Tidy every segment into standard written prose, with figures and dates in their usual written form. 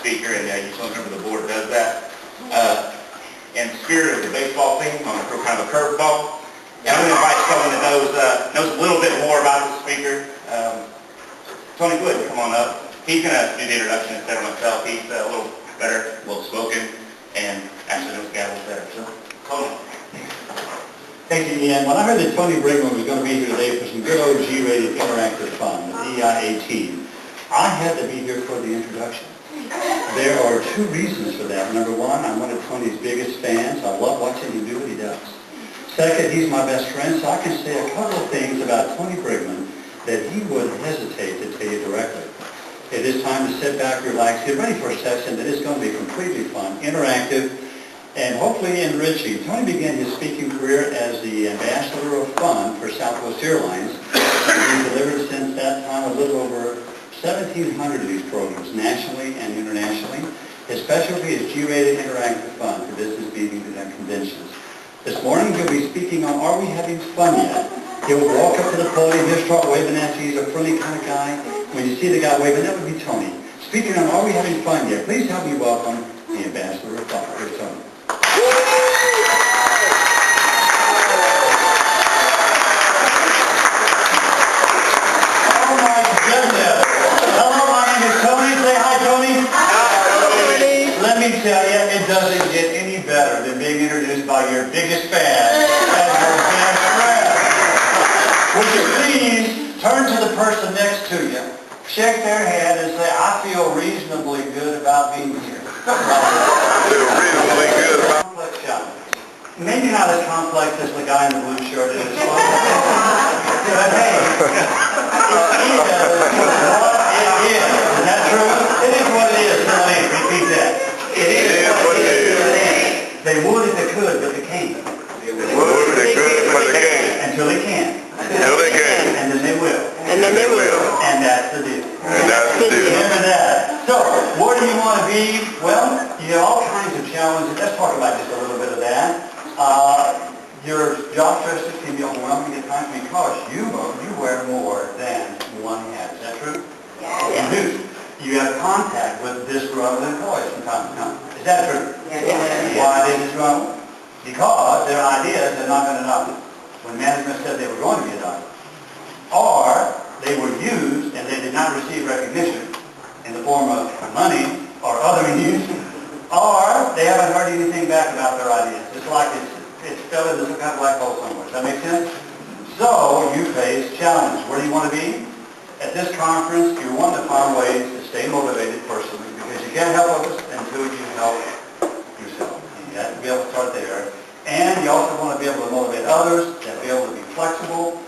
speaker, and you saw a member of the board does that. In the spirit of the baseball theme, I'm going to throw kind of a curveball. And I'm going to invite someone that knows a little bit more about the speaker. Tony Wood, come on up. He's going to do the introduction instead of myself. He's a little better, well-spoken, and actually knows the guy a little better. So, Tony. Thank you, Ian. When I heard that Tony Brigmon was going to be here today for some good old G-rated interactive fun, the DIAT, I had to be here for the introduction. There are two reasons for that. Number one, I'm one of Tony's biggest fans. I love watching him do what he does. Second, he's my best friend, so I can say a couple of things about Tony Brigmon that he wouldn't hesitate to tell you directly. It is time to sit back, relax, get ready for a session that is going to be completely fun, interactive, and hopefully enriching. Tony began his speaking career as the ambassador of fun for Southwest Airlines. He's delivered since that time a little over 1,700 of these programs, nationally and internationally. His specialty is G-rated interactive fun for business meetings and conventions. This morning he'll be speaking on Are We Having Fun Yet? He'll walk up to the podium, he'll start waving at you. He's a friendly kind of guy. When you see the guy waving, that would be Tony. Speaking on Are We Having Fun Yet? Please help me welcome the ambassador of fun. Here's Tony. Tell you, it doesn't get any better than being introduced by your biggest fan and your best friend. Would you please turn to the person next to you, shake their hand, and say, I feel reasonably good about being here. Reasonably good about complex challenge. Maybe not as complex as the guy in the blue shirt is. But hey, it is what it is. Isn't that true? It is what it is. Now, repeat that. It is what it is. They would if they could, but they can't. They would if they could, but they can't. Until they can. Until they can. And then they will. And then they will. And that's the deal. And that's the deal. Remember that. So, where do you want to be? Well, you have all kinds of challenges. Let's talk about just a little bit of that. Your job choices can be overwhelming at times because you wear more than one hat. Is that true? Yeah. You do. You have contact with disgruntled employees from time to time. Is that true? Yes. Why are they disgruntled? Because their ideas are not been adopted when management said they were going to be adopted. Or they were used and they did not receive recognition in the form of money or other means. Or they haven't heard anything back about their ideas. It's like it's fell into some kind of black hole somewhere. Does that make sense? So you face challenges. Where do you want to be? At this conference, you want to find ways to stay motivated personally because you can't help others until you help yourself. You have to be able to start there. And you also want to be able to motivate others, and be able to be flexible.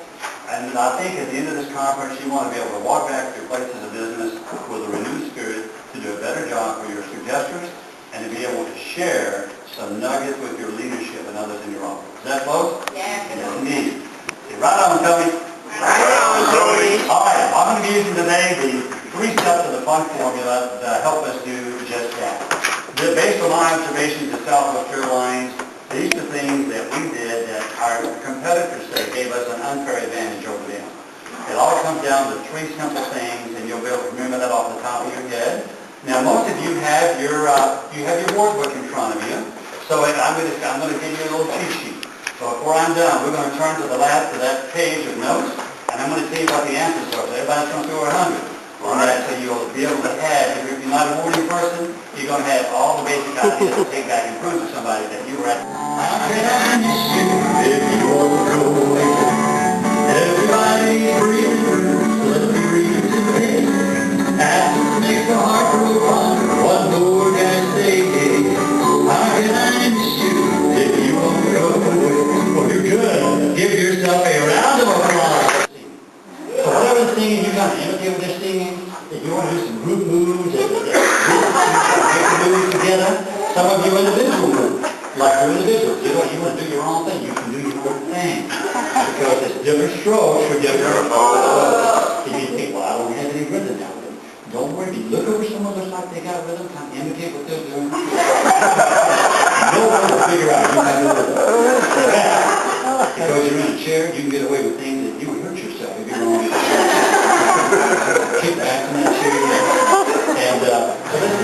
And I think at the end of this conference, you want to be able to walk back to your places of business with a renewed spirit to do a better job for your suggestors and to be able to share some nuggets with your leadership and others in your office. Is that close? Yeah. Yes, indeed. Right on, Tony. All right, I'm going to be using today the 3 steps of the fun formula to help us do just that. Based on my observations at Southwest Airlines, these are things that we did that our competitors say gave us an unfair advantage over them. It all comes down to 3 simple things, and you'll be able to remember that off the top of your head. Now, most of you have your board book in front of you, so I'm going to give you a little cheat sheet. So before I'm done, we're going to turn to that page of notes, and I'm going to tell you what the answers are. So everybody's going to throw 100 on that, so you'll be able to have, if you're not a morning person, you're going to have all the basic ideas to take back and prove to somebody that you were at. How can I miss you if you won't go away? Everybody's breathing through, so let's be reading today. As it makes the heart grow fonder, what more can I say? How can I miss you if you won't go away? Well, you're good. Give yourself a round of applause. So whatever the singing you're going to imitate with this singing, if you want to do some group moves, make the moves together, some of you individual moves, like you're individuals. You want to do your own thing, you can do your own thing. Because it's different strokes for different folks. If you think, well, I don't have any rhythm now. Don't worry, if you look over someone looks like they got rhythm, kind of imitate what they're doing. No one will figure out you have no rhythm. Because you're in a chair, you can get away with things that you would hurt yourself if you were on a chair. Kick back in that chair. And so let's